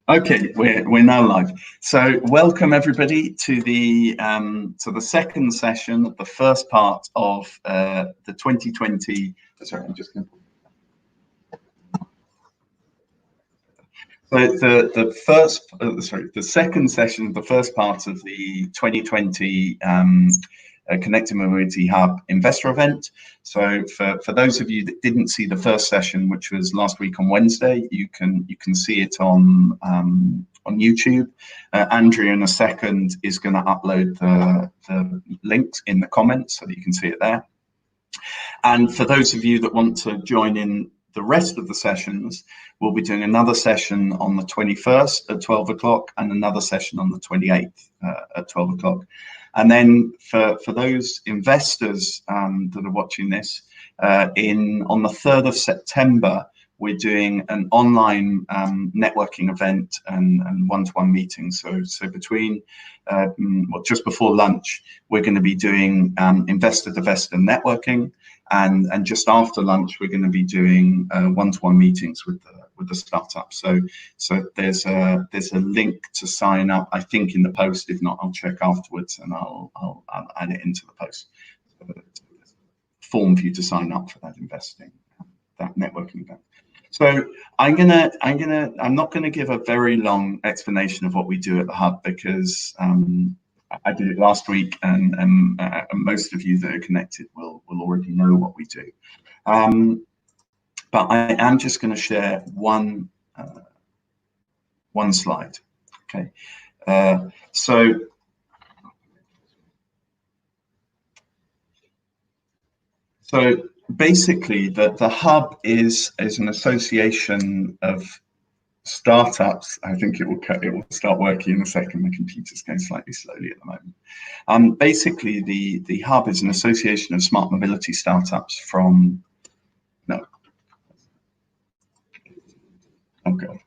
Okay, we're now live. So welcome everybody to the second session of the first part of the 2020. Sorry, I'm just going to. So the second session of the first part of the 2020 Connected Mobility Hub investor event. So for those of you that didn't see the first session, which was last week on Wednesday, you can see it on YouTube. Andrea in a second is going to upload the links in the comments so that you can see it there. And for those of you that want to join in the rest of the sessions, we'll be doing another session on the 21st at 12 o'clock and another session on the 28th at 12 o'clock. And then for those investors that are watching this, on the 3rd of September, we're doing an online networking event and one-to-one meetings. So between, just before lunch, we're going to be doing investor-to-investor networking. And just after lunch, we're going to be doing one-to-one meetings with the startup. So there's a link to sign up, I think, in the post. If not, I'll check afterwards and I'll add it into the post. Form for you to sign up for that networking event. So I'm not gonna give a very long explanation of what we do at the hub, because I did it last week, and most of you that are connected will already know what we do. But I am just going to share one slide. Okay, so basically, the hub is an association of startups. I think it will start working in a second. My computer's going slightly slowly at the moment. Basically, the hub is an association of smart mobility startups from. No. Oh God.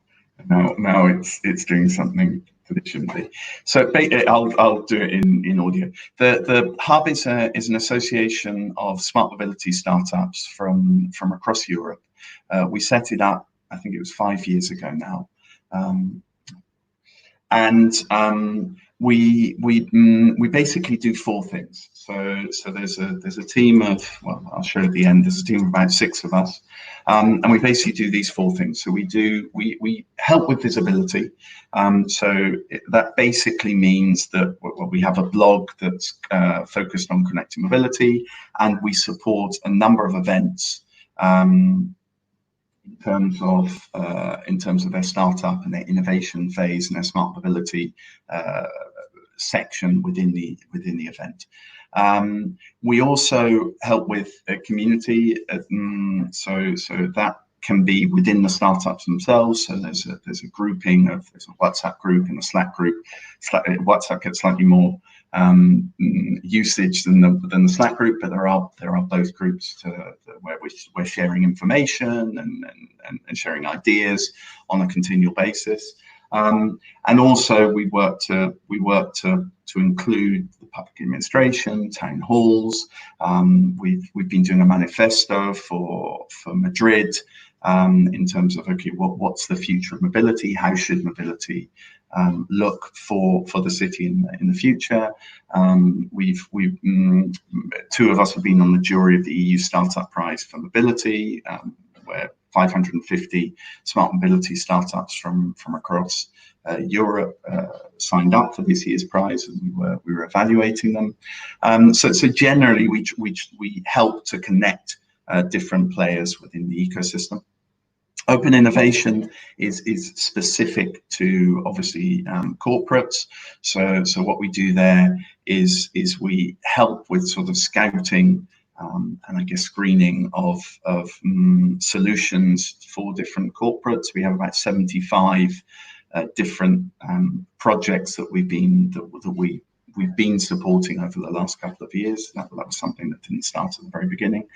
Now it's doing something that it shouldn't be. So I'll do it in audio. The hub is an association of smart mobility startups from across Europe. We set it up, I think it was 5 years ago now, we basically do four things. So there's a team of, well, I'll show at the end. There's a team of about 6 of us, and we basically do these four things. So we help with visibility. That basically means that we have a blog that's focused on connected mobility, and we support a number of events. In terms of their startup and their innovation phase and their smart mobility section within the event. We also help with a community, so that can be within the startups themselves. So there's a grouping of, there's a WhatsApp group and a Slack group. WhatsApp gets slightly more usage than the Slack group, but there are both groups where we're sharing information and sharing ideas on a continual basis. And also we work to include the public administration, town halls. We've been doing a manifesto for Madrid in terms of, okay, what's the future of mobility? How should mobility look for the city in the future? We've 2 of us have been on the jury of the EU Startup Prize for Mobility, where 550 smart mobility startups from across Europe signed up for this year's prize, and we were evaluating them. So generally, we help to connect different players within the ecosystem. Open innovation is specific to, obviously, corporates. So what we do there is we help with sort of scouting and I guess screening of solutions for different corporates. We have about 75 different projects that we've been supporting over the last couple of years. That was something that didn't start at the very beginning.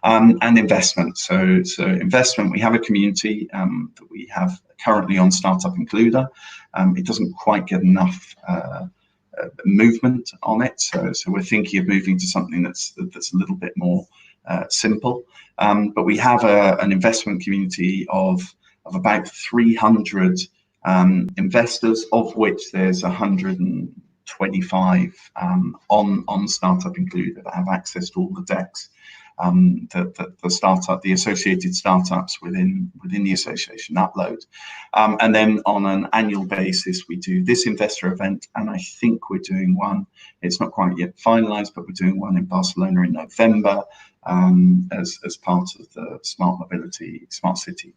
And investment. So investment, we have a community that we have currently on Startup Includer. It doesn't quite get enough movement on it. So we're thinking of moving to something that's a little bit more simple. But we have an investment community of about 300 investors, of which there's 125 on Startup included that have access to all the decks. The associated startups within the association upload. And then on an annual basis, we do this investor event, and I think we're doing one, it's not quite yet finalized, but we're doing one in Barcelona in November as part of the Smart City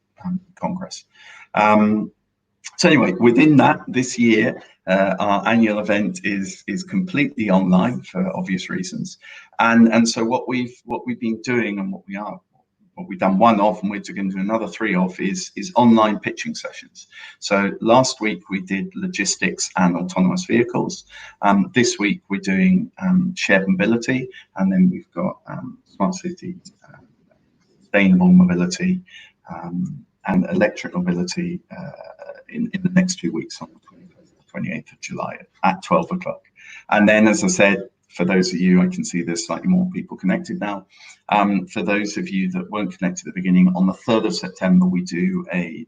Congress. So anyway, within that, this year, our annual event is completely online for obvious reasons, and so what we've been doing and what we've done one of, and we're going to do another 3 of, is online pitching sessions. So last week we did logistics and autonomous vehicles. This week we're doing shared mobility, and then we've got smart city, sustainable mobility, and electric mobility in the next 2 weeks on the 28th of July at 12 o'clock. And then, as I said, for those of you, I can see there's slightly more people connected now. For those of you that weren't connected at the beginning, on the 3rd of September, we do a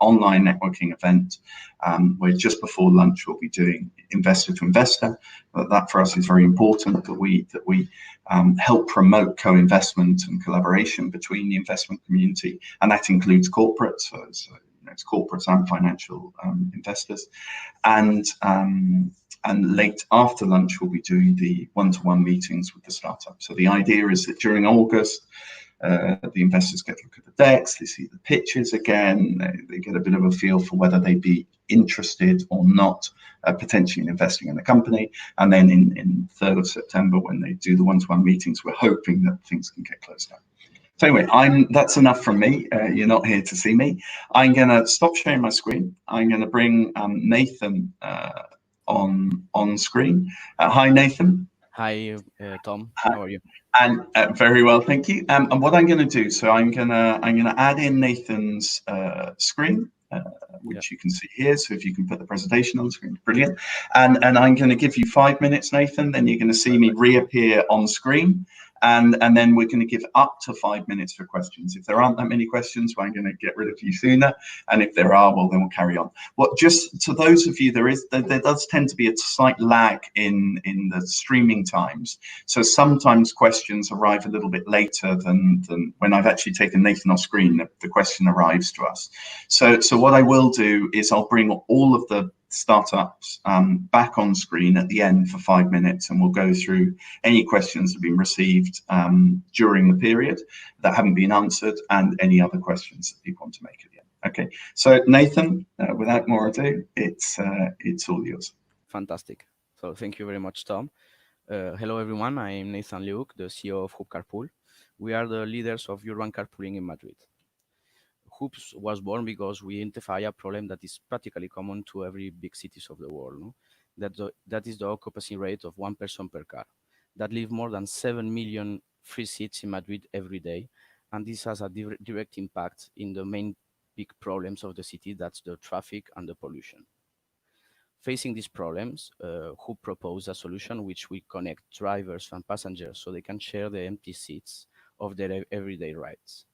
online networking event where just before lunch, we'll be doing investor to investor. But that for us is very important, that we help promote co-investment and collaboration between the investment community. And that includes corporates, so it's corporates and financial investors. And late after lunch, we'll be doing the one-to-one meetings with the startup. So the idea is that during August, the investors get to look at the decks, they see the pitches again, they get a bit of a feel for whether they'd be interested or not potentially in investing in the company. And then in 3rd of September, when they do the one-to-one meetings, we're hoping that things can get closed down. So anyway, that's enough from me. You're not here to see me. I'm going to stop sharing my screen. I'm going to bring Nathan on screen. Hi, Nathan. Hi, Tom. How are you? And very well, thank you. And what I'm going to do, so I'm going to add in Nathan's screen, which you can see here. So if you can put the presentation on the screen, brilliant. And I'm going to give you 5 minutes, Nathan. Then you're going to see me reappear on screen. And then we're going to give up to 5 minutes for questions. If there aren't that many questions, well, I'm going to get rid of you sooner. And if there are, well, then we'll carry on. Well, just to those of you, there does tend to be a slight lag in the streaming times. So sometimes questions arrive a little bit later than when I've actually taken Nathan off screen, the question arrives to us. So what I will do is I'll bring all of the startups back on screen at the end for 5 minutes, and we'll go through any questions that have been received during the period that haven't been answered, and any other questions that people want to make at the end. Okay, so Nathan, without more ado, it's all yours. Fantastic. So thank you very much, Tom. Hello, everyone. I am Nathan Lewick, the CEO of Carpool. We are the leaders of urban carpooling in Madrid. Hoops was born because we identify a problem that is practically common to every big cities of the world. No? That is the occupancy rate of 1 person per car. That leave more than 7 million free seats in Madrid every day. And this has a direct impact in the main big problems of the city, that's the traffic and the pollution. Facing these problems, Hoop proposed a solution which will connect drivers and passengers so they can share the empty seats of their everyday rides.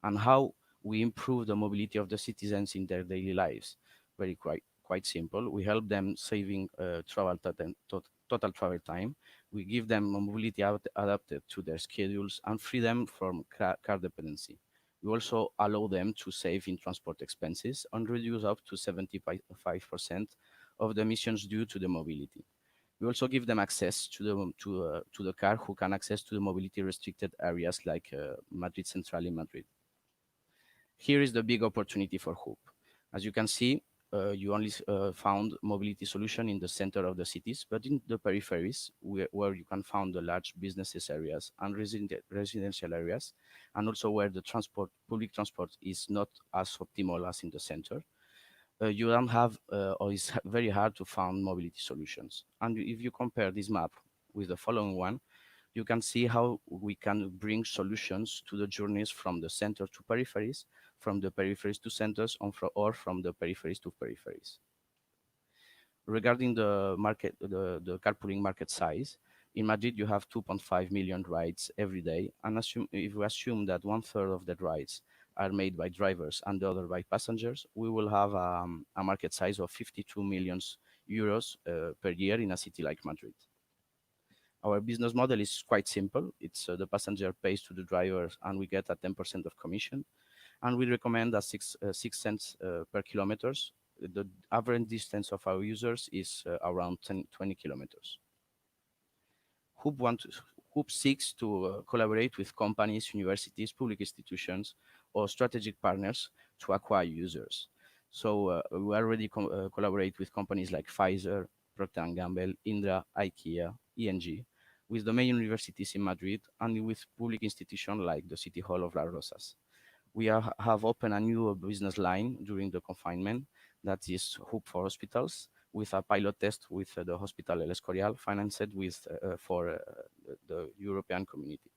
And how we improve the mobility of the citizens in their daily lives. Very quite simple. We help them saving total travel time. We give them mobility adapted to their schedules and free them from car dependency. We also allow them to save in transport expenses and reduce up to 75% of the emissions due to the mobility. We also give them access to the car who can access to the mobility restricted areas like Madrid Central in Madrid. Here is the big opportunity for Hoop. As you can see, you only found mobility solution in the center of the cities, but in the peripheries, where you can find the large businesses areas and residential areas, and also where the public transport is not as optimal as in the center, you don't have, or it's very hard to find mobility solutions. And if you compare this map with the following one, you can see how we can bring solutions to the journeys from the center to peripheries, from the peripheries to centers, or from the peripheries to peripheries. Regarding the market, the carpooling market size, in Madrid you have 2.5 million rides every day, and if we assume that 1/3 of the rides are made by drivers and the other by passengers, we will have a market size of 52 million euros per year in a city like Madrid. Our business model is quite simple. It's the passenger pays to the drivers and we get a 10% of commission. And we recommend a 6 cents per kilometers. The average distance of our users is around 20 kilometers. Hoop, Hoop seeks to collaborate with companies, universities, public institutions, or strategic partners to acquire users. So we already collaborate with companies like Pfizer, Procter & Gamble, Indra, IKEA, ENG, with the main universities in Madrid, and with public institutions like the City Hall of Las Rosas. We have opened a new business line during the confinement that is Hoop for Hospitals, with a pilot test with the Hospital El Escorial, financed with for the European Community.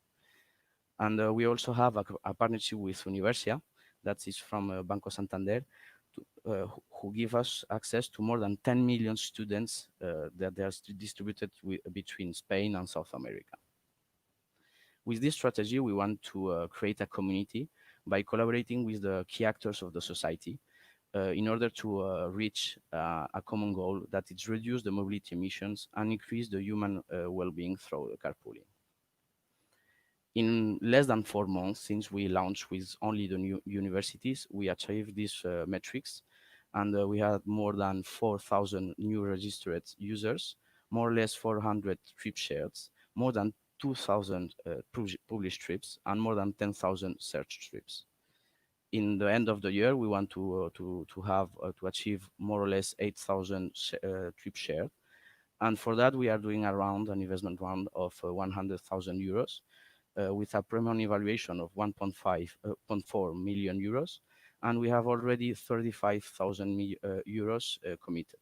And we also have a partnership with Universia, that is from Banco Santander, who give us access to more than 10 million students that they are distributed between Spain and South America. With this strategy, we want to create a community by collaborating with the key actors of the society in order to reach a common goal, that is reduce the mobility emissions and increase the human well-being through carpooling. In less than 4 months since we launched with only the new universities, we achieved these metrics, and we had more than 4,000 new registered users, more or less 400 trip shares, more than 2,000 published trips, and more than 10,000 search trips. In the end of the year, we want to achieve more or less 8,000 trip shared, and for that we are doing around an investment round of 100,000 euros with a premium evaluation of 1.4 million euros, and we have already 35,000 euros committed.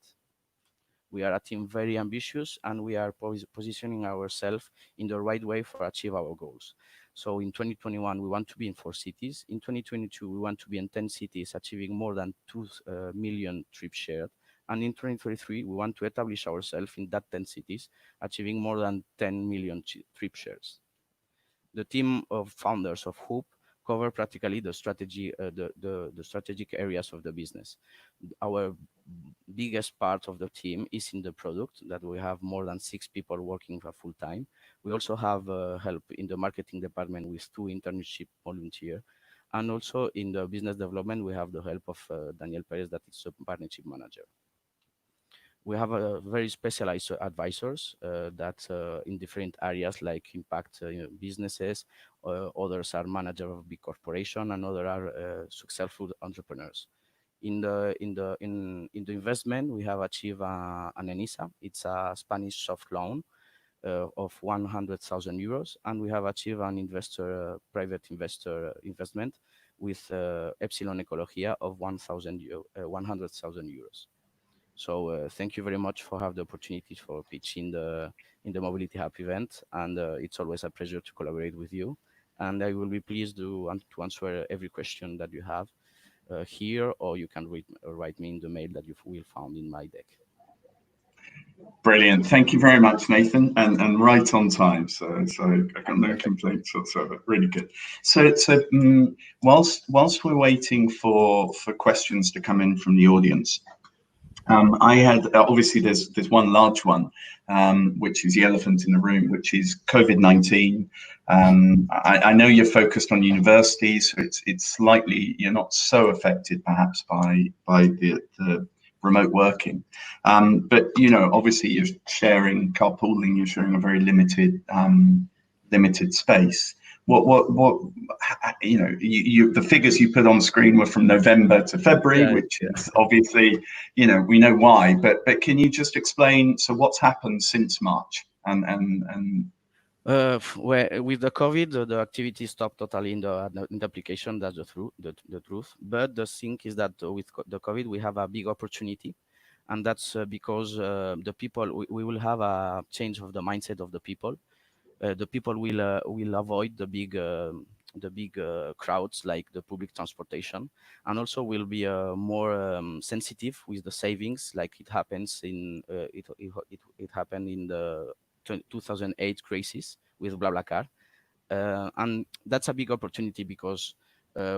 We are a team very ambitious, and we are positioning ourselves in the right way for achieve our goals. So in 2021, we want to be in 4 cities. In 2022, we want to be in 10 cities, achieving more than 2 million trips shared. And in 2023, we want to establish ourselves in that 10 cities, achieving more than 10 million trip shares. The team of founders of Hoop cover practically the strategy, the strategic areas of the business. Our biggest part of the team is in the product, that we have more than 6 people working for full time. We also have help in the marketing department with 2 internship volunteers. And also in the business development, we have the help of Daniel Perez, that is a partnership manager. We have very specialized advisors that in different areas like impact businesses. Others are managers of big corporation, and others are successful entrepreneurs. In the investment, we have achieved an ENISA. It's a Spanish soft loan of 100,000 euros, and we have achieved an private investor investment with Epsilon Ecología of 100,000 euros. So thank you very much for having the opportunity for pitching in the Mobility Hub event, and it's always a pleasure to collaborate with you. And I will be pleased to answer every question that you have here, or you can write me in the mail that you will find in my deck. Brilliant. Thank you very much, Nathan, and right on time. So I got no complaints whatsoever. Really good. So whilst we're waiting for questions to come in from the audience, I had obviously there's one large one, which is the elephant in the room, which is COVID-19. I know you're focused on universities, so it's slightly, you're not so affected perhaps by the remote working, but obviously you're sharing carpooling, you're sharing a very limited space. The figures you put on screen were from November to February, which is obviously, we know why, but can you just explain, so what's happened since March and with the COVID, the activity stopped totally in the application. That's the truth. But the thing is that with the COVID, we have a big opportunity, and that's because the people, we will have a change of the mindset of the people. The people will avoid the big crowds like the public transportation, and also will be more sensitive with the savings, like it happens in it happened in the 2008 crisis with BlaBlaCar, and that's a big opportunity because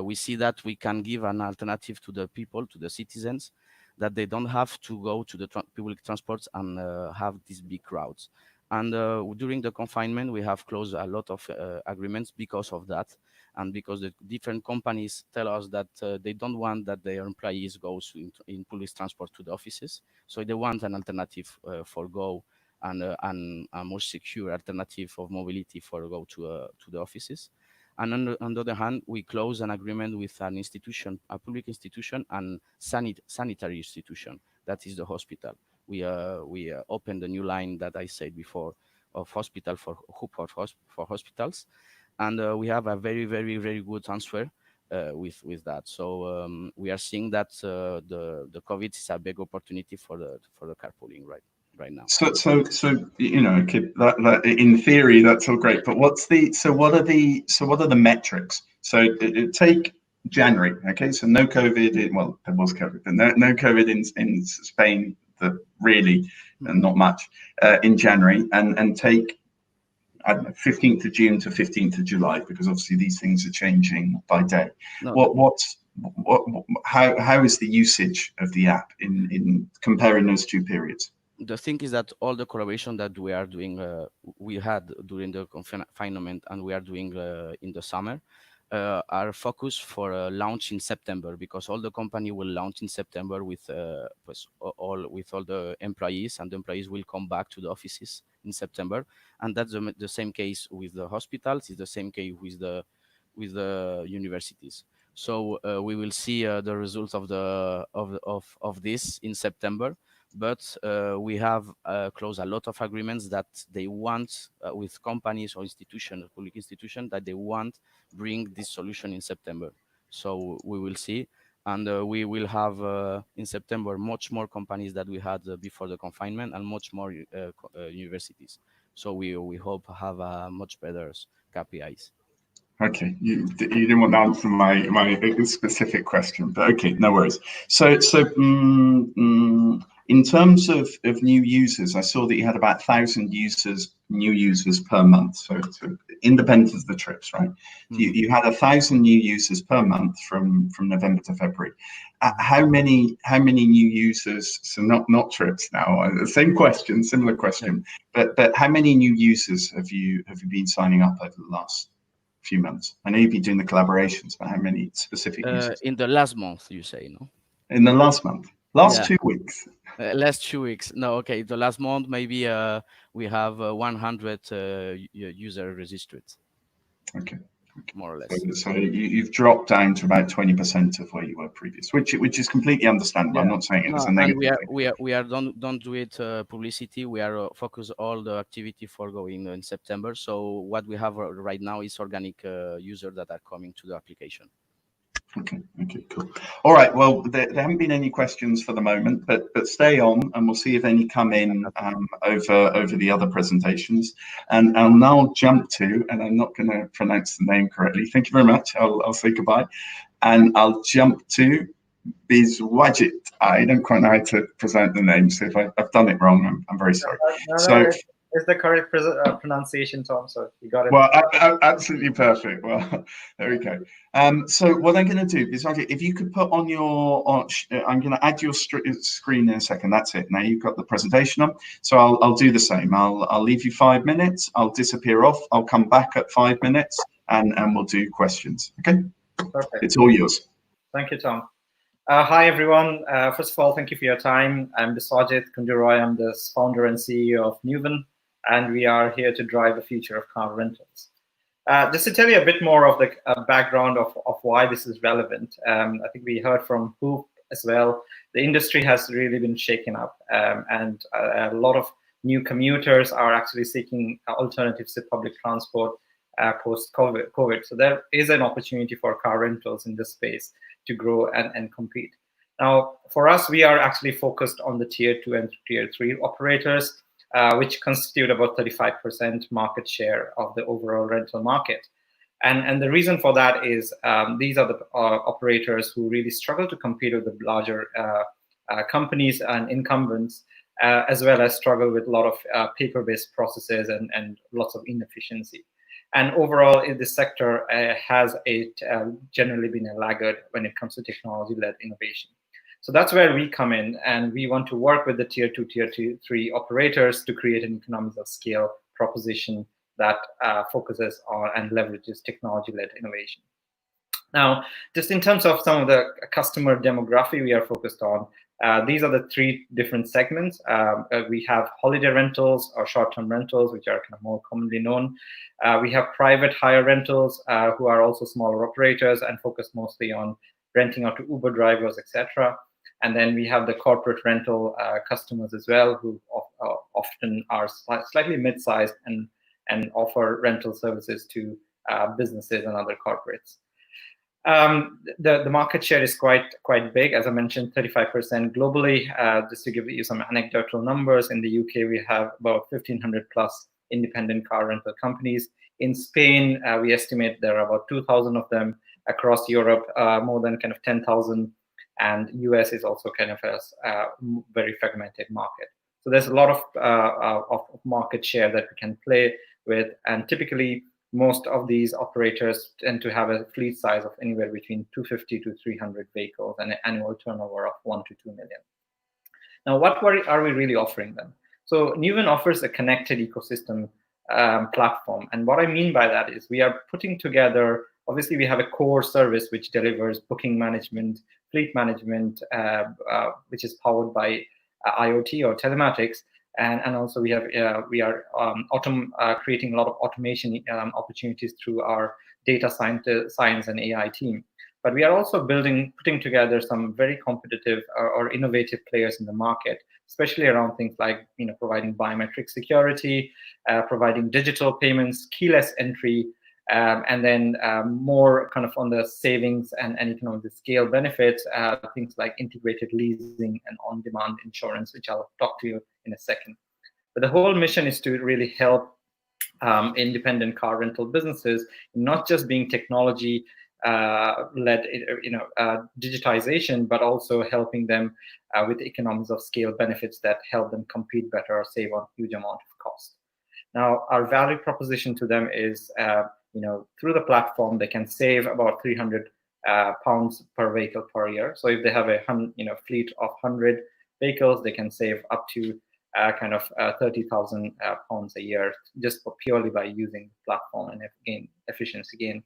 we see that we can give an alternative to the people, to the citizens, that they don't have to go to the public transports and have these big crowds. And during the confinement, we have closed a lot of agreements because of that, and because the different companies tell us that they don't want that their employees go in public transport to the offices, so they want an alternative for go, and a more secure alternative of mobility for go to the offices. And on the other hand, we close an agreement with an institution, a public institution, and sanitary institution, that is the hospital. We opened the new line that I said before of hospital for hospitals, and we have a very, very, very good answer with that. So we are seeing that the COVID is a big opportunity for the carpooling right now. So you know, okay, that in theory that's all great, but what are the metrics? So take January, okay, so no COVID. Well, there was COVID, but no COVID in Spain. Really, not much in January, and take, I don't know, 15th of June to 15th of July, because obviously these things are changing by day. No, How is the usage of the app in comparing those two periods? the thing is that all the collaboration that we are doing, we had during the confinement, and we are doing in the summer, are focused for launch in September, because all the company will launch in September with all the employees, and the employees will come back to the offices in September. And that's the same case with the hospitals. It's the same case with the universities. So we will see the results of this in September. But we have closed a lot of agreements that they want with companies or institutions, public institutions, that they want bring this solution in September. So we will see, and we will have in September much more companies that we had before the confinement, and much more universities. So we hope to have much better KPIs. Okay, you didn't want to answer my specific question, but okay, no worries. So in terms of new users, I saw that you had about 1,000 new users per month. So independent of the trips, right? Mm-hmm. You had 1,000 new users per month from November to February. How many new users? So not trips now. Same question, similar question. Yeah. But how many new users have you been signing up over the last few months? I know you've been doing the collaborations, but how many specific users? In the last month, you say, no? In the last month? Last 2 weeks? Last 2 weeks. No, okay. The last month, maybe we have 100 user registered. Okay. More or less. So you've dropped down to about 20% of where you were previous, which is completely understandable. Yeah. I'm not saying it as a negative thing. We are don't do it publicity. We are focus all the activity for going in September. So what we have right now is organic users that are coming to the application. Okay, cool. All right, well, there haven't been any questions for the moment, but stay on, and we'll see if any come in over the other presentations. And I'll now jump to, and I'm not going to pronounce the name correctly. Thank you very much. I'll say goodbye, and I'll jump to Bizwajit. I don't quite know how to present the name, so if I've done it wrong, I'm very sorry. No, it's the correct pronunciation, Tom. So you got it. Well, absolutely perfect. Well, there we go. So what I'm going to do is, if you could put on I'm going to add your screen in a second. That's it. Now you've got the presentation on. So I'll do the same. I'll leave you 5 minutes. I'll disappear off. I'll come back at 5 minutes, and we'll do questions. Okay. Perfect. It's all yours. Thank you, Tom. Hi, everyone. First of all, thank you for your time. I'm Biswajit Kunduroy. I'm the founder and CEO of Nuvven, and we are here to drive the future of car rentals. Just to tell you a bit more of the background of why this is relevant, I think we heard from Hoop as well. The industry has really been shaken up, and a lot of new commuters are actually seeking alternatives to public transport post-COVID. So there is an opportunity for car rentals in this space to grow and compete. Now, for us, we are actually focused on the tier 2 and tier 3 operators, which constitute about 35% market share of the overall rental market. And the reason for that is these are the operators who really struggle to compete with the larger companies and incumbents, as well as struggle with a lot of paper-based processes and lots of inefficiency. And overall, this sector has generally been a laggard when it comes to technology-led innovation. So that's where we come in, and we want to work with the tier 2, tier 3 operators to create an economies of scale proposition that focuses on and leverages technology-led innovation. Now, just in terms of some of the customer demography we are focused on, these are the 3 different segments. We have holiday rentals or short-term rentals, which are kind of more commonly known. We have private hire rentals, who are also smaller operators and focus mostly on renting out to Uber drivers, etc. And then we have the corporate rental customers as well, who often are slightly mid-sized and offer rental services to businesses and other corporates. The market share is quite big, as I mentioned, 35% globally. Just to give you some anecdotal numbers, in the UK we have about 1,500 plus independent car rental companies. In Spain, we estimate there are about 2,000 of them. Across Europe, more than kind of 10,000, and US is also kind of a very fragmented market. So there's a lot of market share that we can play with, and typically most of these operators tend to have a fleet size of anywhere between 250 to 300 vehicles and an annual turnover of 1 to 2 million. Now, what are we really offering them? So Nuvven offers a connected ecosystem platform. And what I mean by that is we are putting together, obviously we have a core service which delivers booking management, fleet management, which is powered by IoT or telematics. And also we are creating a lot of automation opportunities through our data science and AI team. But we are also putting together some very competitive or innovative players in the market, especially around things like providing biometric security, providing digital payments, keyless entry, and then more kind of on the savings and economic scale benefits, things like integrated leasing and on-demand insurance, which I'll talk to you in a second. But the whole mission is to really help independent car rental businesses, not just being technology led digitization, but also helping them with economies of scale benefits that help them compete better or save on huge amount of cost. Now, our value proposition to them is, through the platform, they can save about 300 pounds per vehicle per year. So if they have a fleet of 100 vehicles, they can save up to 30,000 pounds a year just purely by using the platform and gain efficiency gain.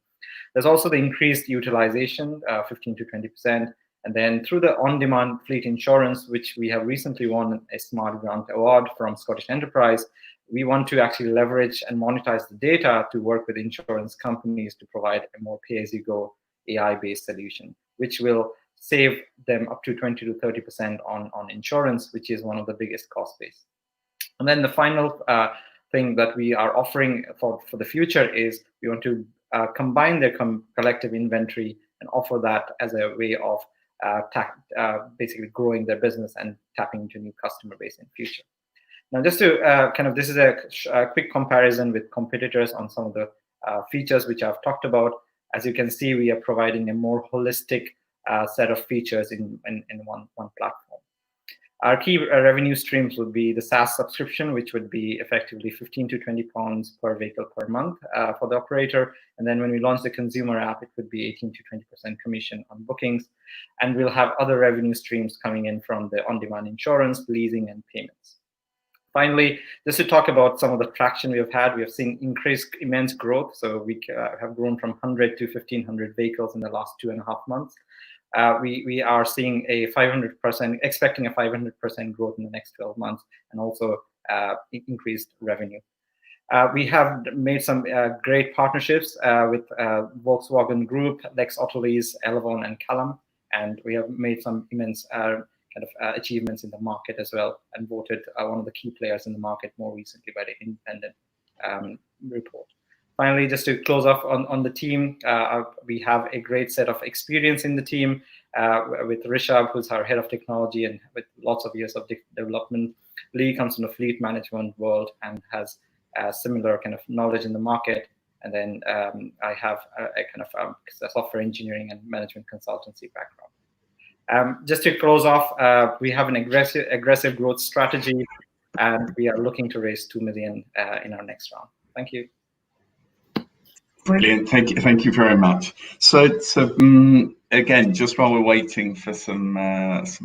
There's also the increased utilization, 15 to 20%. And then through the on-demand fleet insurance, which we have recently won a Smart Grant Award from Scottish Enterprise, we want to actually leverage and monetize the data to work with insurance companies to provide a more pay-as-you-go AI-based solution, which will save them up to 20 to 30% on insurance, which is one of the biggest cost base. And then the final thing that we are offering for the future is we want to combine their collective inventory and offer that as a way of basically growing their business and tapping into new customer base in future. Now, just to this is a quick comparison with competitors on some of the features which I've talked about. As you can see, we are providing a more holistic set of features in one platform. Our key revenue streams would be the SaaS subscription, which would be effectively 15 to 20 pounds per vehicle per month for the operator. And then when we launch the consumer app, it would be 18 to 20% commission on bookings. And we'll have other revenue streams coming in from the on-demand insurance, leasing, and payments. Finally, just to talk about some of the traction we have had, we have seen immense growth. So we have grown from 100 to 1,500 vehicles in the last 2.5 months. We are seeing expecting a 500% growth in the next 12 months, and also increased revenue. We have made some great partnerships with Volkswagen Group, Lex Autolease, Elevon, and Callum, and we have made some immense achievements in the market as well, and voted one of the key players in the market more recently by the independent report. Finally, just to close off on the team, we have a great set of experience in the team with Rishabh, who's our head of technology and with lots of years of development. Lee comes from the fleet management world and has similar kind of knowledge in the market. And then I have a software engineering and management consultancy background. Just to close off, we have an aggressive growth strategy, and we are looking to raise 2 million in our next round. Thank you. Brilliant. Thank you very much. So again, just while we're waiting for some,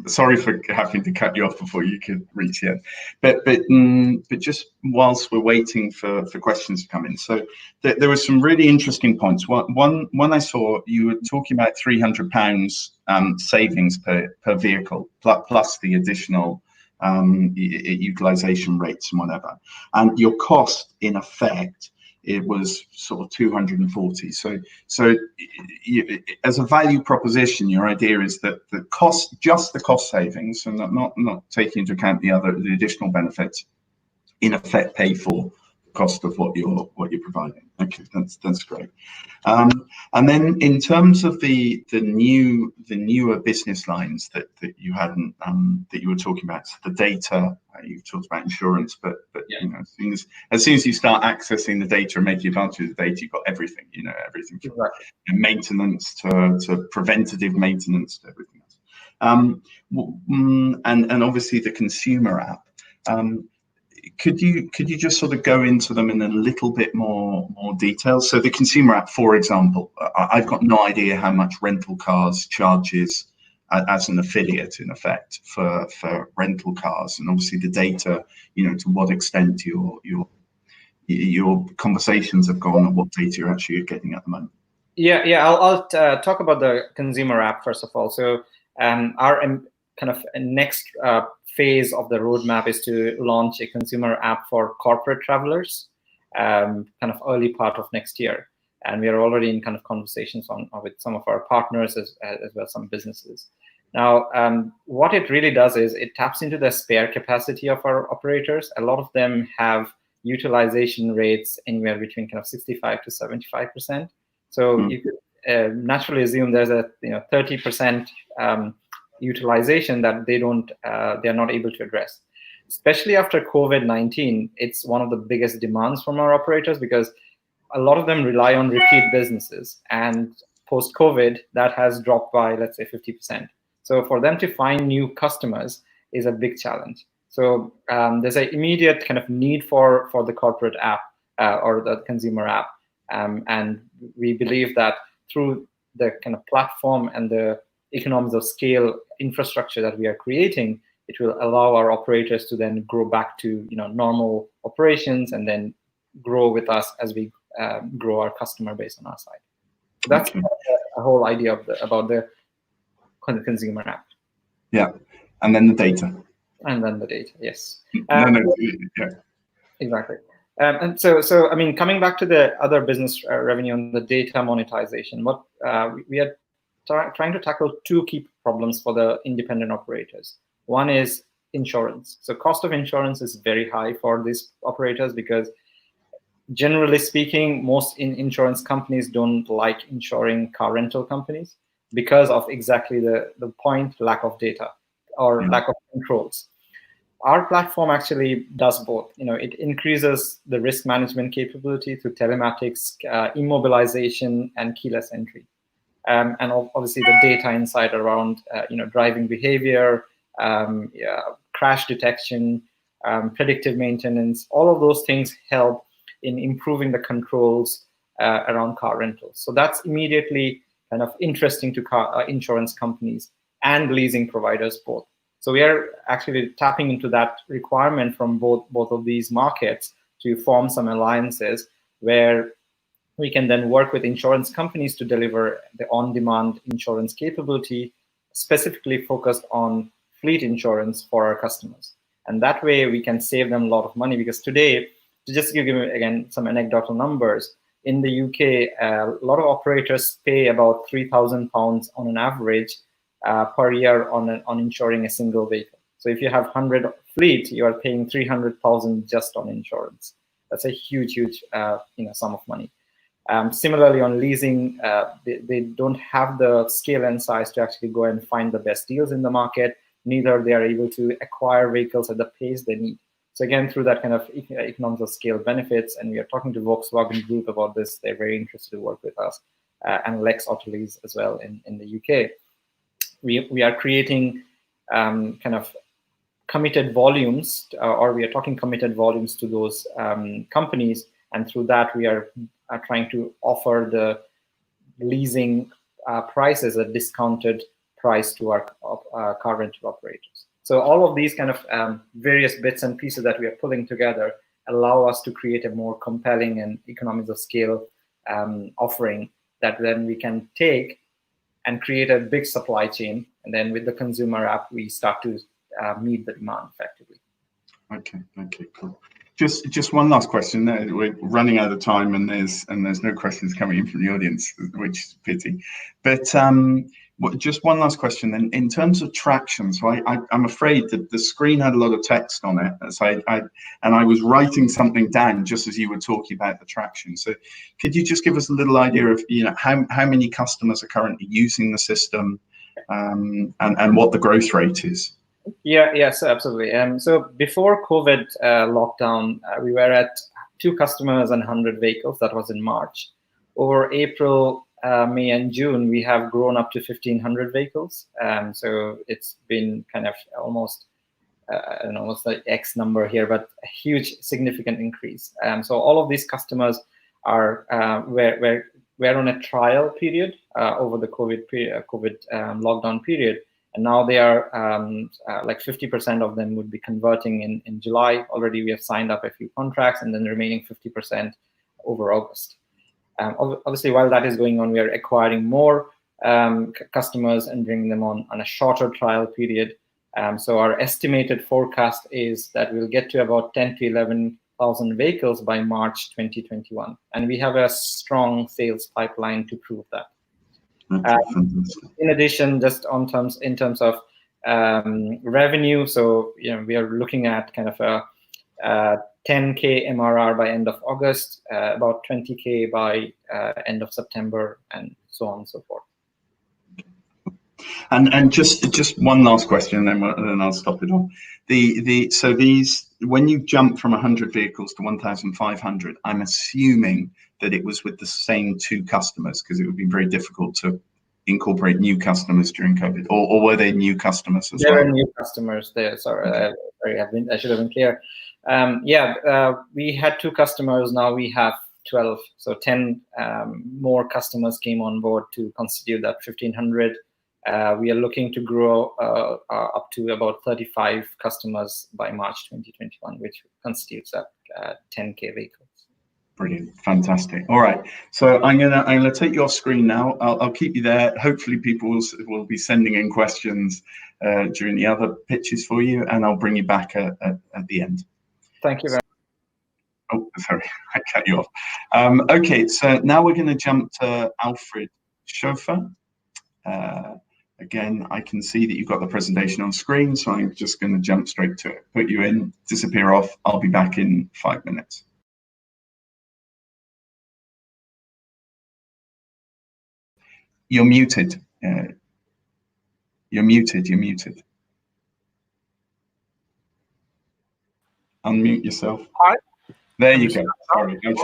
sorry for having to cut you off before you could reach the end, but just whilst we're waiting for questions to come in. So there were some really interesting points. One I saw, you were talking about £300 savings per vehicle plus the additional utilization rates and whatever, and your cost in effect, it was sort of 240. So as a value proposition, your idea is that the cost, just the cost savings, and not taking into account the additional benefits, in effect pay for the cost of what you're providing. Okay, that's great. And then in terms of the newer business lines that you hadn't that you were talking about, so the data, you've talked about insurance, but yeah, you know, as soon as you start accessing the data and making advances of the data, you've got everything, you know, everything from maintenance to preventative maintenance to everything else. And obviously the consumer app. Could you just sort of go into them in a little bit more detail? So the consumer app, for example, I've got no idea how much rental cars charges as an affiliate, in effect, for rental cars, and obviously the data, you know, to what extent your conversations have gone and what data you're actually getting at the moment. Yeah. I'll talk about the consumer app first of all. So our kind of next phase of the roadmap is to launch a consumer app for corporate travelers, kind of early part of next year. And we are already in kind of conversations with some of our partners as well as some businesses. Now, what it really does is it taps into the spare capacity of our operators. A lot of them have utilization rates anywhere between kind of 65 to 75%. So you could naturally assume there's a 30% utilization that they're not able to address. Especially after COVID-19, it's one of the biggest demands from our operators because a lot of them rely on repeat businesses, and post-COVID, that has dropped by, let's say, 50%. So for them to find new customers is a big challenge. So there's an immediate kind of need for the corporate app or the consumer app. And we believe that through the kind of platform and the economies of scale infrastructure that we are creating, it will allow our operators to then grow back to normal operations and then grow with us as we grow our customer base on our side. So that's a whole idea about the consumer app. Yeah, and then the data. And then the data, yes. Yeah. Exactly. And so I mean, coming back to the other business revenue and the data monetization, what we are trying to tackle two key problems for the independent operators. One is insurance. So cost of insurance is very high for these operators because generally speaking, most insurance companies don't like insuring car rental companies because of exactly the point, lack of data or lack of controls. Our platform actually does both. It increases the risk management capability through telematics, immobilization, and keyless entry. And obviously the data insight around driving behavior, crash detection, predictive maintenance, all of those things help in improving the controls around car rentals. So that's immediately kind of interesting to insurance companies and leasing providers both. So we are actually tapping into that requirement from both of these markets to form some alliances where we can then work with insurance companies to deliver the on-demand insurance capability specifically focused on fleet insurance for our customers. And that way we can save them a lot of money because today, to just give you again some anecdotal numbers, in the UK, a lot of operators pay about £3,000 on an average per year on insuring a single vehicle. So if you have 100 fleet, you are paying 300,000 just on insurance. That's a huge sum of money. Similarly, on leasing, they don't have the scale and size to actually go and find the best deals in the market. Neither they are able to acquire vehicles at the pace they need. So again, through that kind of economies of scale benefits, and we are talking to Volkswagen Group about this, they're very interested to work with us, and Lex Autolease as well in the UK. We are creating kind of committed volumes, or we are talking committed volumes to those companies, and through that we are trying to offer the leasing prices at discounted price to our car rental operators. So all of these kind of various bits and pieces that we are pulling together allow us to create a more compelling and economies of scale offering that then we can take and create a big supply chain. And then with the consumer app, we start to meet the demand effectively. Okay, cool. Just one last question. We're running out of time, and there's no questions coming in from the audience, which is a pity. But just one last question then. In terms of traction, so I'm afraid that the screen had a lot of text on it, so I was writing something down just as you were talking about the traction. So could you just give us a little idea of how many customers are currently using the system, and what the growth rate is? Yes, absolutely. So before COVID lockdown, we were at 2 customers and 100 vehicles. That was in March. Over April, May, and June, we have grown up to 1,500 vehicles. So it's been kind of almost, I don't know what's the X number here, but a huge, significant increase. So all of these customers are we're on a trial period over the COVID lockdown period. And now they are like 50% of them would be converting in July. Already we have signed up a few contracts, and then the remaining 50% over August. Obviously, while that is going on, we are acquiring more customers and bringing them on a shorter trial period. So our estimated forecast is that we'll get to about 10 to 11,000 vehicles by March 2021. And we have a strong sales pipeline to prove that. In addition, just in terms of revenue, so we are looking at kind of a 10K MRR by end of August, about 20K by end of September, and so on and so forth. And just one last question, then I'll stop it all. So these, when you jump from 100 vehicles to 1,500, I'm assuming that it was with the same 2 customers, because it would be very difficult to incorporate new customers during COVID, or were they new customers as well? There are new customers there. Sorry, I should have been clear. We had 2 customers. Now we have 12. So 10 more customers came on board to constitute that 1,500. We are looking to grow up to about 35 customers by March 2021, which constitutes that 10K vehicles. Brilliant, fantastic. All right, so I'm gonna take your screen now. I'll keep you there. Hopefully, people will be sending in questions during the other pitches for you, and I'll bring you back at the end. Thank you very much. Oh, sorry, I cut you off. Okay, so now we're going to jump to Alfred Chofer. Again, I can see that you've got the presentation on screen, so I'm just going to jump straight to it. Put you in, disappear off. I'll be back in 5 minutes. You're muted. You're muted. Unmute yourself. Hi. There you go. Sorry, I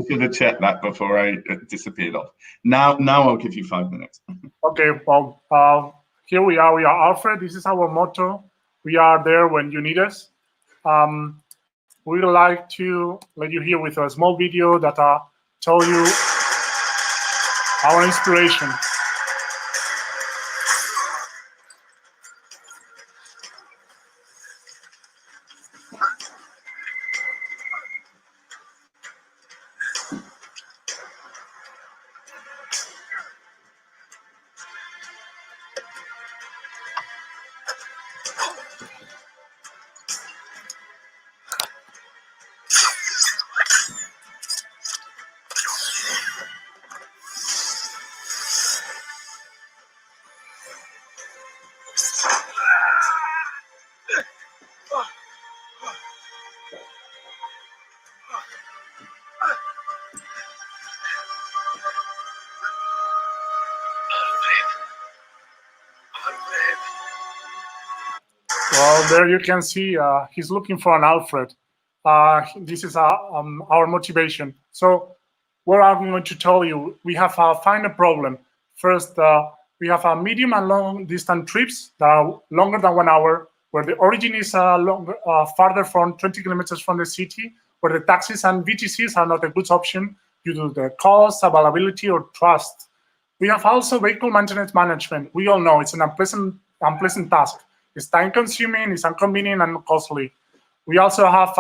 should have checked that before I disappeared off. Now I'll give you 5 minutes. Okay. Well, here we are. We are Alfred. This is our motto. We are there when you need us. We would like to let you hear with a small video that tell you our inspiration. Well, there you can see he's looking for an Alfred. This is our motivation. So what I'm going to tell you, we have find a problem. First, we have medium and long distance trips that are longer than 1 hour, where the origin is farther from 20 kilometers from the city, where the taxis and VTCs are not a good option. due to the cost, availability, or trust. We have also vehicle maintenance management. We all know it's an unpleasant task. It's time-consuming, it's inconvenient, and costly. We also have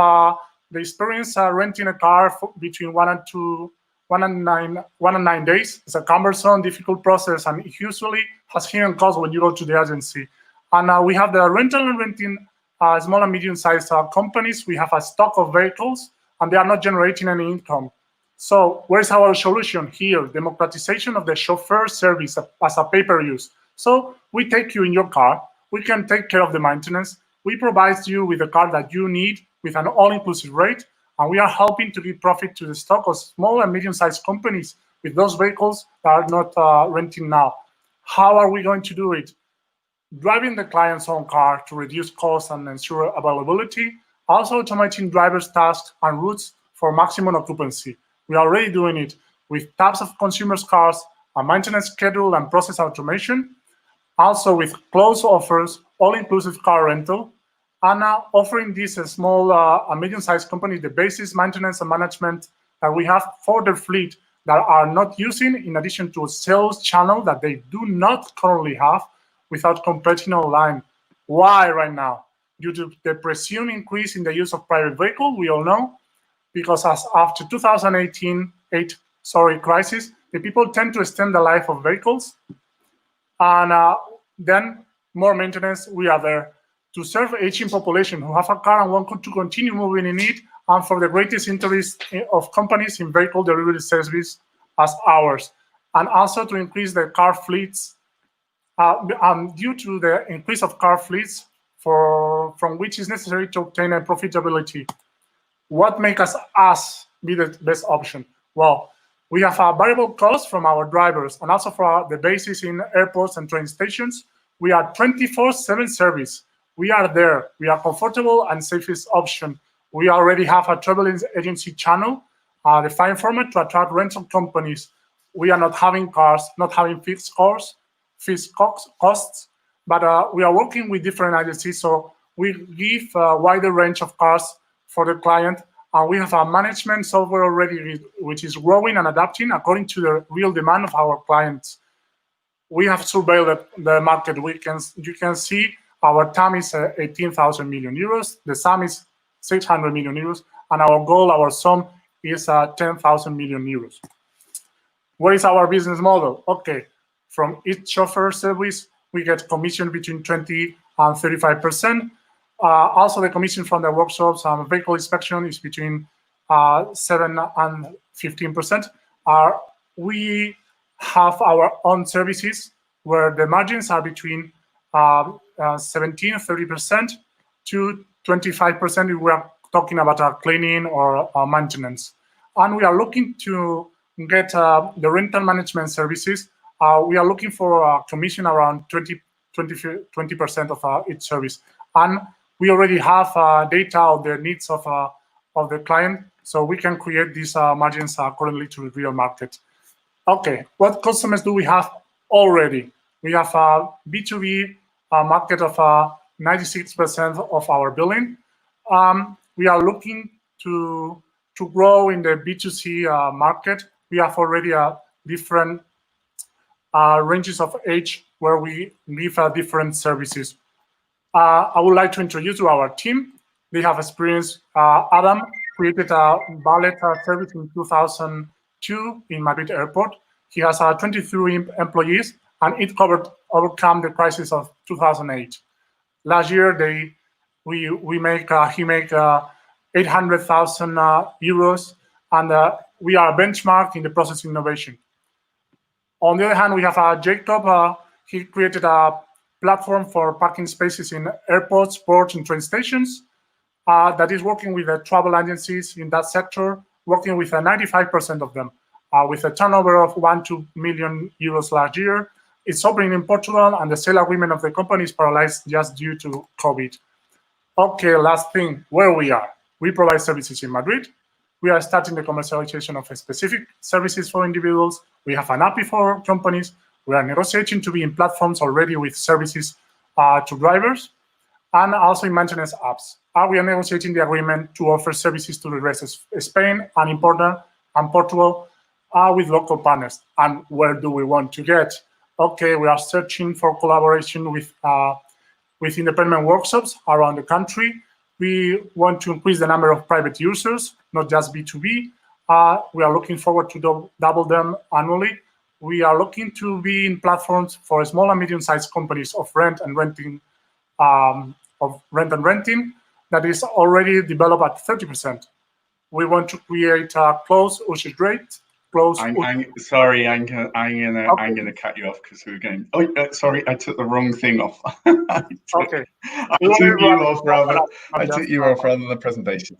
the experience renting a car for between 1 and 9 days. It's a cumbersome, difficult process, and it usually has hidden costs when you go to the agency. And we have the rental and renting small and medium-sized companies. We have a stock of vehicles, and they are not generating any income. So where's our solution here? Democratization of the chauffeur service as a pay-per-use. So we take you in your car. We can take care of the maintenance. We provide you with the car that you need with an all-inclusive rate, and we are helping to give profit to the stock of small and medium-sized companies with those vehicles that are not renting now. How are we going to do it? Driving the client's own car to reduce costs and ensure availability, also automating drivers' tasks and routes for maximum occupancy. We are already doing it with types of consumers' cars, a maintenance schedule and process automation, also with close offers, all-inclusive car rental, and offering these small and medium-sized companies the basis maintenance and management that we have for their fleet that are not using, in addition to a sales channel that they do not currently have without competing online. Why right now? Due to the presumed increase in the use of private vehicles, we all know, because as after 2018 crisis, the people tend to extend the life of vehicles, and then more maintenance. We are there to serve aging population who have a car and want to continue moving in it, and for the greatest interest of companies in vehicle delivery service as ours, and also to increase the car fleets. Due to the increase of car fleets, from which is necessary to obtain a profitability. What makes us be the best option? Well, we have a variable cost from our drivers and also for the bases in airports and train stations. We are 24/7 service. We are there. We are comfortable and safest option. We already have a travel agency channel, the fine format to attract rental companies. We are not having cars, not having fixed costs, but we are working with different agencies, so we give a wider range of cars for the client, and we have a management software already which is growing and adapting according to the real demand of our clients. We have surveyed the market. You can see our TAM is 18,000 million euros, the SAM is 600 million euros, and our goal, our sum is 10,000 million euros. What is our business model? Okay, from each chauffeur service, we get commission between 20 and 35%. Also, the commission from the workshops and vehicle inspection is between 7 and 15%. We have our own services where the margins are between 17 and 30% to 25% if we are talking about cleaning or maintenance. And we are looking to get the rental management services. We are looking for a commission around 20% of each service. And we already have data of the needs of the client, so we can create these margins accordingly to the real market. Okay, what customers do we have already? We have a B2B market of 96% of our billing. We are looking to grow in the B2C market. We have already different ranges of age where we give different services. I would like to introduce to our team. They have experience. Adam created a valet service in 2002 in Madrid Airport. He has 23 employees, and it overcome the crisis of 2008. Last year, he make 800,000 euros, and we are benchmarked in the process innovation. On the other hand, we have Jacob. He created a platform for parking spaces in airports, ports, and train stations that is working with the travel agencies in that sector, working with 95% of them, with a turnover of 1-2 million euros last year. It's operating in Portugal, and the sale agreement of the company is paralyzed just due to COVID. Okay, last thing, where we are. We provide services in Madrid. We are starting the commercialization of specific services for individuals. We have an API for companies. We are negotiating to be in platforms already with services to drivers, and also in maintenance apps. We are negotiating the agreement to offer services to the rest of Spain and important and Portugal with local partners. And where do we want to get? Okay, we are searching for collaboration with independent workshops around the country. We want to increase the number of private users, not just B2B. We are looking forward to double them annually. We are looking to be in platforms for small and medium-sized companies of rent and renting that is already developed at 30%. We want to create a closed usage rate. Sorry, I'm gonna cut you off because we were going. Oh, sorry, I took the wrong thing off. I took you off rather than the presentation.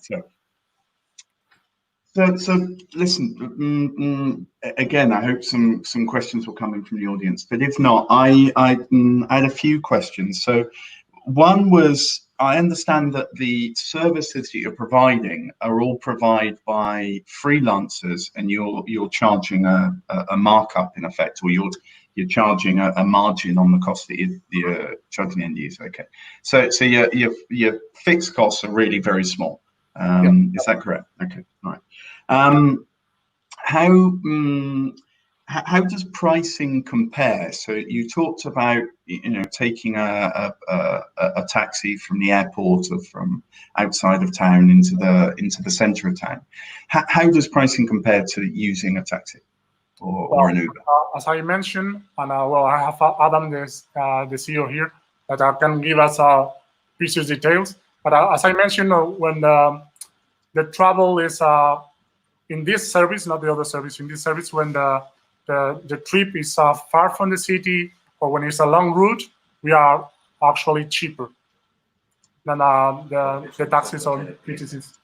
So listen. Again, I hope some questions will come in from the audience, but if not, I had a few questions. So one was, I understand that the services that you're providing are all provided by freelancers, and you're charging a markup in effect, or you're charging a margin on the cost that you're charging the end user. Okay, so your fixed costs are really very small. Is that correct? Okay, all right. How does pricing compare? So you talked about, taking a taxi from the airport or from outside of town into the center of town. How does pricing compare to using a taxi or an Uber? As I mentioned, and I have Adam, the CEO here, that can give us precise details. But as I mentioned, when the travel is in this service, not the other service, in this service, when the trip is far from the city, or when it's a long route, we are actually cheaper than the taxis or PTCs.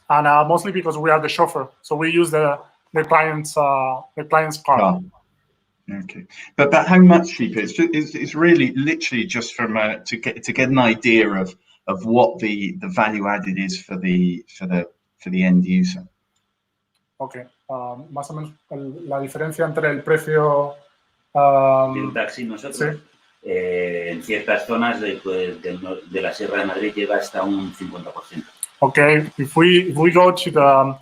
And mostly because we are the chauffeur, so we use the client's car. Okay, but how much cheaper? It's really literally just from to get an idea of what the value added is for the end user. Okay, más o menos la diferencia entre el precio de un taxi nosotros, sí. En ciertas zonas de la Sierra de Madrid llega hasta un 50%. Okay, if we go to the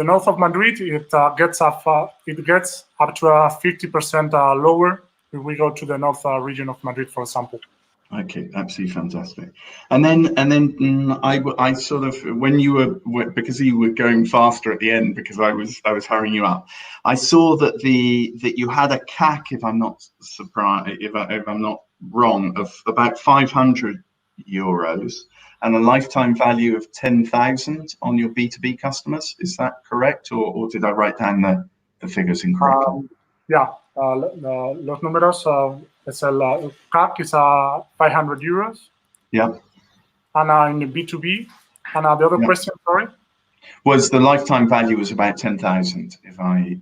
north of Madrid, it gets up to 50% lower if we go to the north region of Madrid, for example. Okay, absolutely fantastic. And then I sort of, when you were, because you were going faster at the end, because I was hurrying you up, I saw that you had a CAC, if I'm not surprised, if I'm not wrong, of about 500 euros and a lifetime value of 10,000 on your B2B customers. Is that correct, or did I write down the figures incorrectly? Yeah, los números. It's el CAC is 500 euros. Yeah. And in the B2B, and the other question, sorry, was the lifetime value was about 10,000. If I'm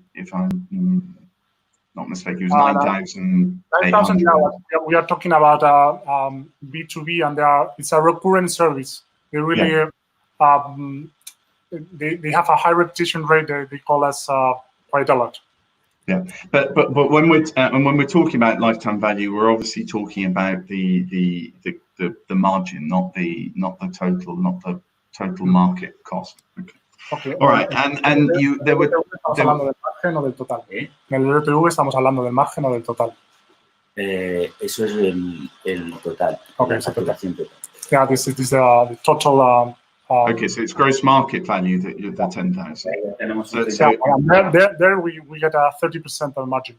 not mistaken, it was 9,000. 9,000. We are talking about B2B, and it's a recurrent service. They really they have a high repetition rate. They call us quite a lot. Yeah, but when we're talking about lifetime value, we're obviously talking about the margin, not the total market cost. Okay. All right, and there were. Estamos hablando del margen o del total. En el LTV estamos hablando del margen o del total. Eso es el total. Okay, la facturación total. Yeah, this is the total. Okay, so it's gross market value that you're the 10,000. There we get a 30% margin.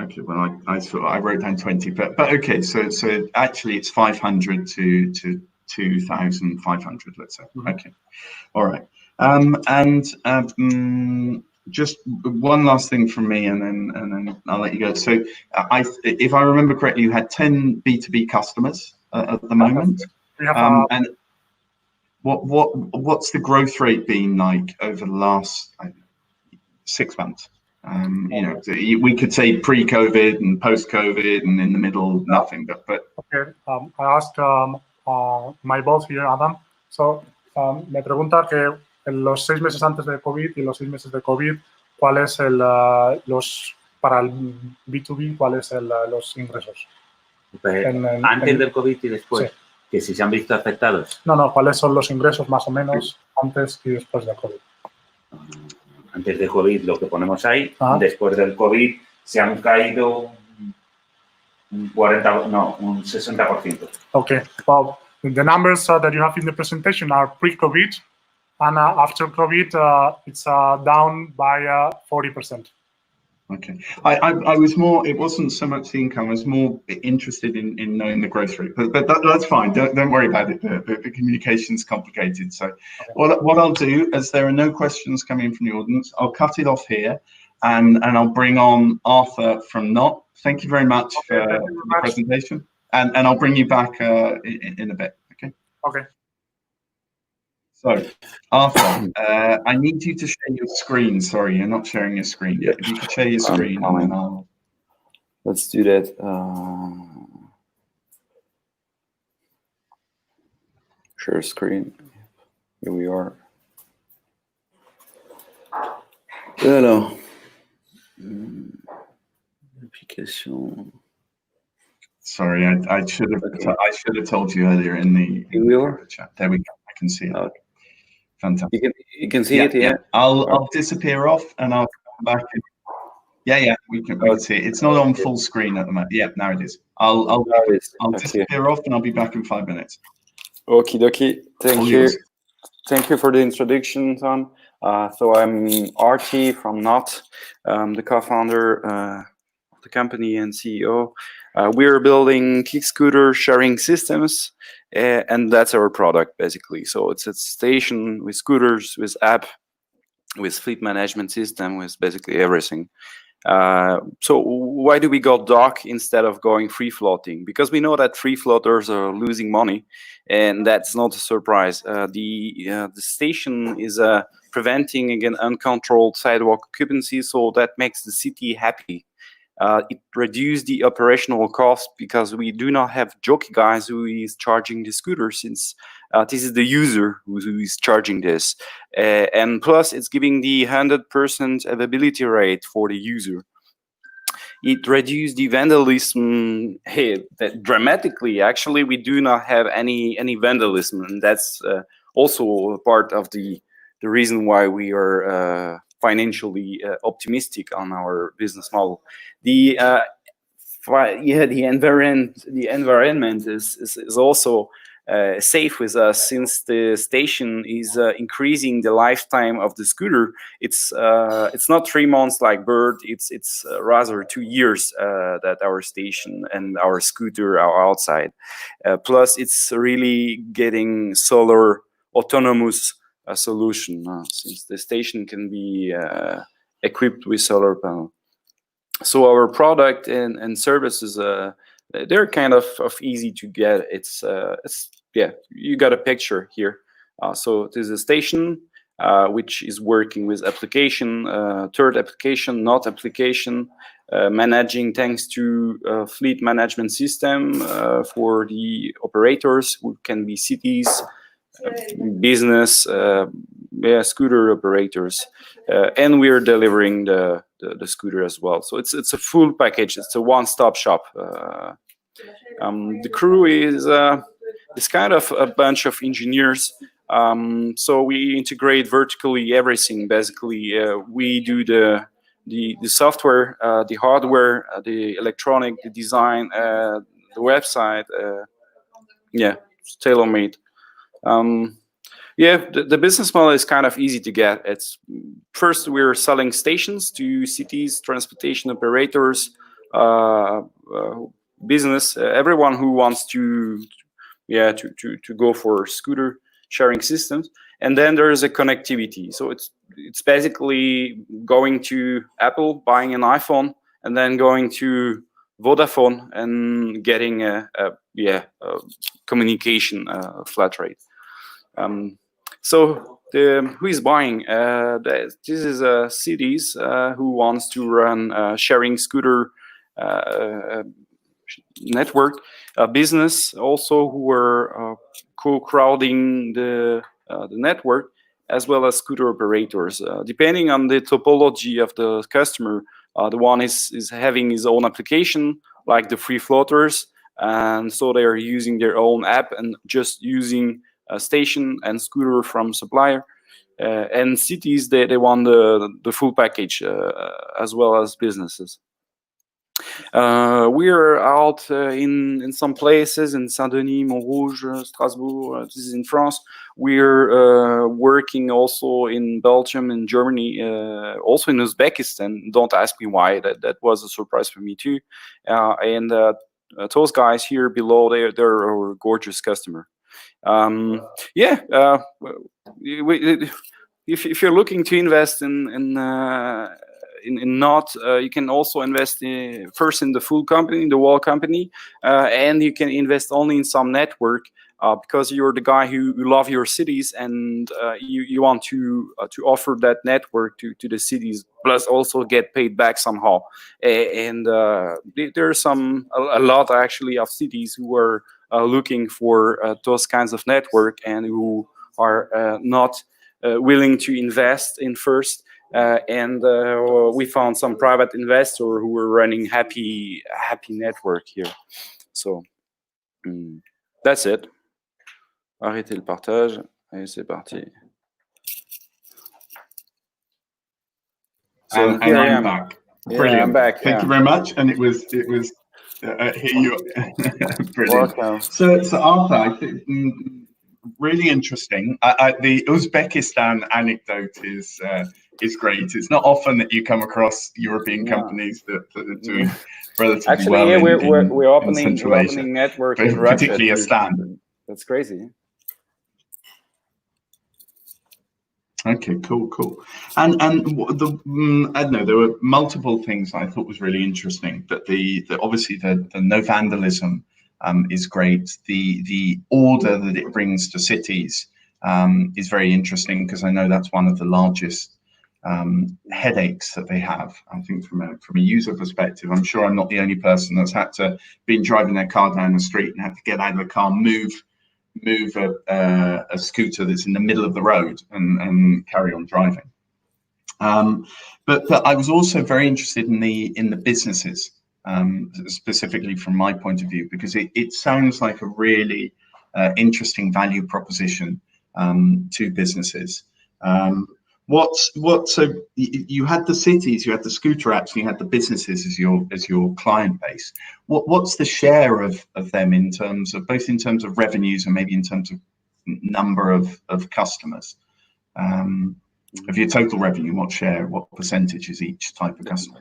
Okay, well I wrote down 20, but okay, so actually it's 500 to 2,500, let's say. Mm-hmm. Okay, all right, and just one last thing from me, and then I'll let you go. So if I remember correctly, you had 10 B2B customers at the moment. We have and what's the growth rate been like over the last 6 months? We could say pre-COVID and post-COVID, and in the middle nothing. But okay, I asked my boss here, Adam. So me pregunta que en los 6 meses antes de COVID y los 6 meses de COVID, ¿cuál es para el B2B, cuáles los ingresos? Antes del COVID y después. Sí. Que si se han visto afectados. No, ¿cuáles son los ingresos más o menos Antes y después de COVID. Antes de COVID lo que ponemos ahí, Ah. después del COVID se han caído un 60%. Okay, well, the numbers that you have in the presentation are pre-COVID, and after COVID, it's down by 40%. Okay, I was more, it wasn't so much the income, I was more interested in knowing the growth rate, but that's fine, don't worry about it, the communication's complicated. So okay. What I'll do, as there are no questions coming from the audience, I'll cut it off here, and I'll bring on Arthur from Not. Thank you very much for the presentation, and I'll bring you back in a bit, okay? Okay. So, Arthur, I need you to share your screen. Sorry, you're not sharing your screen yet. If you could share your screen, and then I'll... Let's do that. Share screen. Here we are. Hello. Application. Sorry, I should have told you earlier in the chat. There we go. I can see it. Okay. Fantastic. You can see it, yeah? I'll disappear off and I'll come back. Yeah, we can see it. It's not on full screen at the moment. Yeah, now it is. I'll disappear off and I'll be back in 5 minutes. Okie dokie. Thank you. Thank you for the introduction, Tom. So I'm Archie from Not, the co-founder of the company and CEO. We're building kick scooter sharing systems, and that's our product basically. So it's a station with scooters, with app, with fleet management system, with basically everything. So why do we go dock instead of going free floating? Because we know that free floaters are losing money, and that's not a surprise. The station is preventing again uncontrolled sidewalk occupancy, so that makes the city happy. It reduced the operational cost because we do not have jockey guys who is charging the scooter, since this is the user who is charging this. And plus, it's giving the 100% availability rate for the user. It reduced the vandalism dramatically. Actually, we do not have any vandalism, and that's also a part of the reason why we are financially optimistic on our business model. The environment is also safe with us, since the station is increasing the lifetime of the scooter. It's not 3 months like Bird. It's rather 2 years that our station and our scooter are outside. Plus, it's really getting solar autonomous solution, since the station can be equipped with solar panel. So our product and services, they're kind of easy to get. It's yeah, you got a picture here. So it is a station which is working with application, third application, Not application, managing thanks to fleet management system for the operators, who can be cities, business, scooter operators, and we're delivering the scooter as well. So it's a full package. It's a one-stop shop. The crew is kind of a bunch of engineers. So we integrate vertically everything. Basically, we do the software, the hardware, the electronic, the design, the website. Yeah, it's tailor-made. The business model is kind of easy to get. It's first, we're selling stations to cities, transportation operators, business, everyone who wants to go for scooter sharing systems. And then there is a connectivity. So it's basically going to Apple, buying an iPhone, and then going to Vodafone and getting a communication flat rate. So who is buying? This is cities who wants to run sharing scooter network. Business also who are co-crowding the network, as well as scooter operators. Depending on the topology of the customer, the one is having his own application, like the free floaters, and so they are using their own app and just using station and scooter from supplier. And cities, they want the full package as well as businesses. We're out in some places in Saint-Denis, Montrouge, Strasbourg. This is in France. We're working also in Belgium and Germany, also in Uzbekistan. Don't ask me why. That was a surprise for me too. And those guys here below, they're our gorgeous customer. If you're looking to invest in not, you can also invest first in the full company, the whole company, and you can invest only in some network because you're the guy who love your cities and you want to offer that network to the cities, plus also get paid back somehow. And there are a lot actually of cities who are looking for those kinds of network and who are not willing to invest in first. And we found some private investor who were running happy network here. So that's it. Arrêtez le partage. Et c'est parti. So and I'm back. Brilliant. Yeah, I'm back. Thank you very much. And it was here you. Brilliant. Welcome. So Arthur, I think really interesting. The Uzbekistan anecdote is great. It's not often that you come across European companies that are doing relatively actually, well. Actually, we're opening Asia, network in Russia. Particularly Astan. That's crazy. Okay, cool. And I don't know, there were multiple things I thought was really interesting. But obviously the no vandalism is great. The order that it brings to cities is very interesting, because I know that's one of the largest headaches that they have. I think from a user perspective, I'm sure I'm not the only person that's had to been driving their car down the street and had to get out of the car, move a scooter that's in the middle of the road and carry on driving. But I was also very interested in the businesses, specifically from my point of view, because it sounds like a really interesting value proposition to businesses. So you had the cities, you had the scooter apps, and you had the businesses as your client base. What's the share of them in terms of revenues and maybe in terms of number of customers? Of your total revenue, what percentage is each type of customer?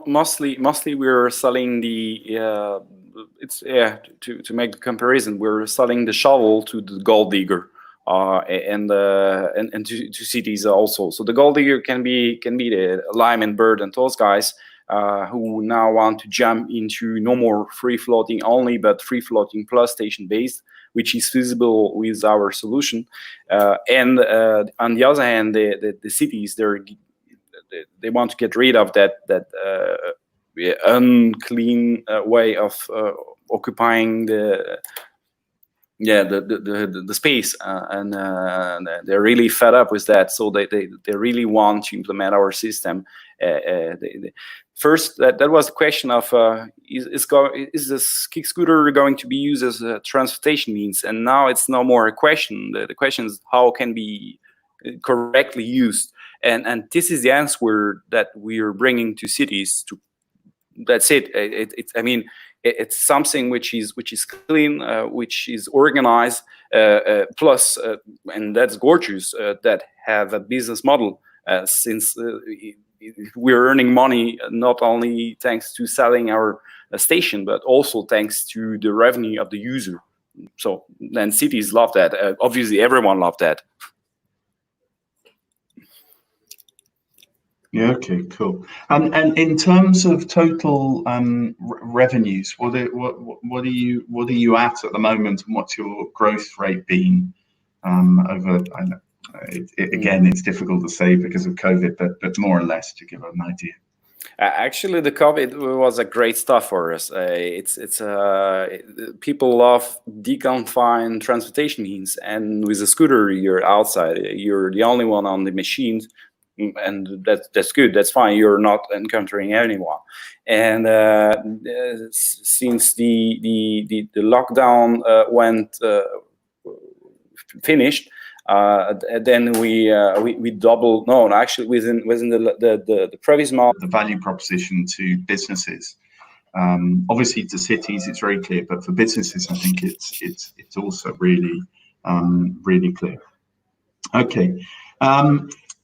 Mostly we're selling to make the comparison, we're selling the shovel to the gold digger. And to cities also. So the gold digger can be the Lime and Bird and those guys who now want to jump into no more free floating only, but free floating plus station based, which is feasible with our solution. And on the other hand, the cities, they want to get rid of that unclean way of occupying the space, and they're really fed up with that. So they really want to implement our system. First, that was the question of is this kick scooter going to be used as a transportation means? And now it's no more a question. The question is how can be correctly used, and this is the answer that we are bringing to cities. That's it. It's something which is clean, which is organized, plus, and that's gorgeous, that have a business model, since we're earning money not only thanks to selling our station, but also thanks to the revenue of the user. So then cities love that. Obviously, everyone loved that. Yeah. Okay. Cool. And in terms of total revenues, what are you at the moment, and what's your growth rate been over? I know, again, it's difficult to say because of COVID, but more or less to give an idea. Actually, the COVID was a great stuff for us. People love deconfined transportation means, and with a scooter, you're outside. You're the only one on the machines. And that's good. That's fine. You're not encountering anyone. And since the lockdown went finished, then we doubled. No, actually within the previous month. The value proposition to businesses. Obviously, to cities, it's very clear, but for businesses, I think it's also really really clear. Okay.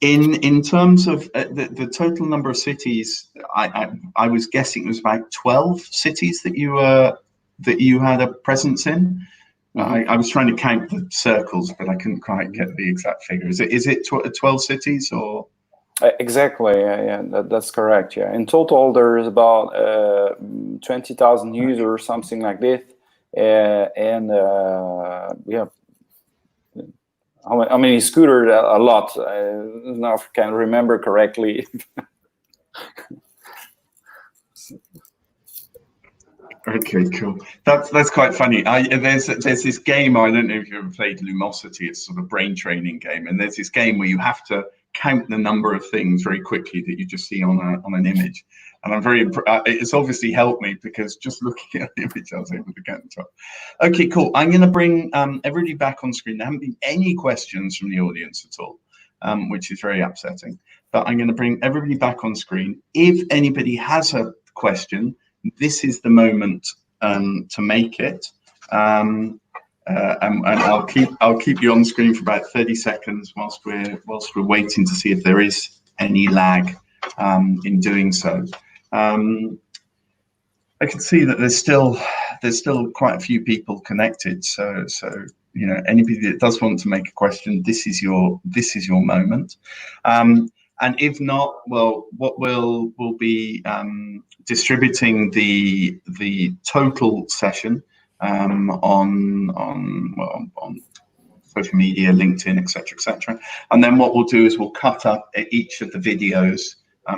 In terms of the total number of cities, I was guessing it was about 12 cities that you had a presence in. I was trying to count the circles, but I couldn't quite get the exact figure. Is it 12 cities or? Exactly. Yeah, that's correct. Yeah. In total, there's about 20,000 users, something like this, and we have. How many scooters? A lot. Now if I can remember correctly. Okay, cool. That's quite funny. There's this game. I don't know if you've ever played Lumosity. It's sort of a brain training game, and there's this game where you have to count the number of things very quickly that you just see on an image. And I'm very. It's obviously helped me because just looking at the image, I was able to count the top. Okay, cool. I'm going to bring everybody back on screen. There haven't been any questions from the audience at all, which is very upsetting. But I'm going to bring everybody back on screen. If anybody has a question, this is the moment to make it, and I'll keep you on screen for about 30 seconds whilst we're waiting to see if there is any lag in doing so. I can see that there's still quite a few people connected. So you know, anybody that does want to make a question, this is your moment. And if not, well, what we'll be distributing the total session on social media, LinkedIn, etc. And then what we'll do is we'll cut up each of the videos,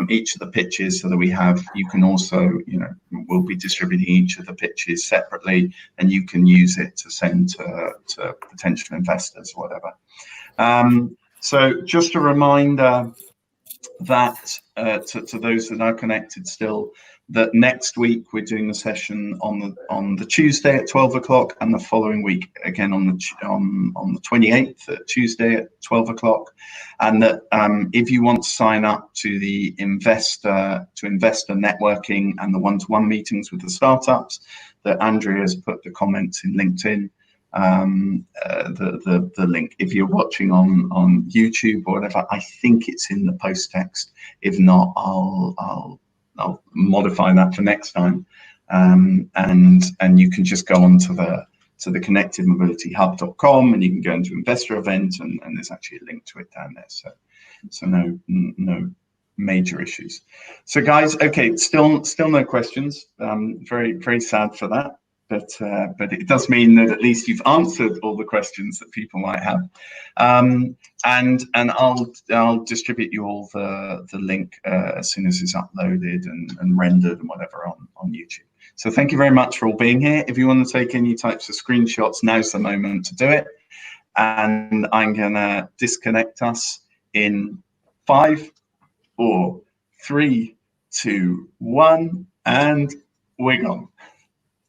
each of the pitches, so that we have. You can also, you know, we'll be distributing each of the pitches separately, and you can use it to send to potential investors or whatever. So just a reminder that to those that are connected still, that next week we're doing the session on the Tuesday at 12 o'clock, and the following week again on the 28th, Tuesday at 12 o'clock. And that if you want to sign up to the investor networking and the one-to-one meetings with the startups, that Andrea has put the comments in LinkedIn. The link, if you're watching on YouTube or whatever, I think it's in the post text. If not, I'll modify that for next time, and you can just go on to the connectedmobilityhub.com, and you can go into investor event, and there's actually a link to it down there. So no major issues. So guys, okay, still no questions. Very, very sad for that. But it does mean that at least you've answered all the questions that people might have, and I'll distribute you all the link as soon as it's uploaded and rendered and whatever on YouTube. So thank you very much for all being here. If you want to take any types of screenshots, now's the moment to do it. And I'm gonna disconnect us in 5, 4, 3, 2, 1, and we're gone.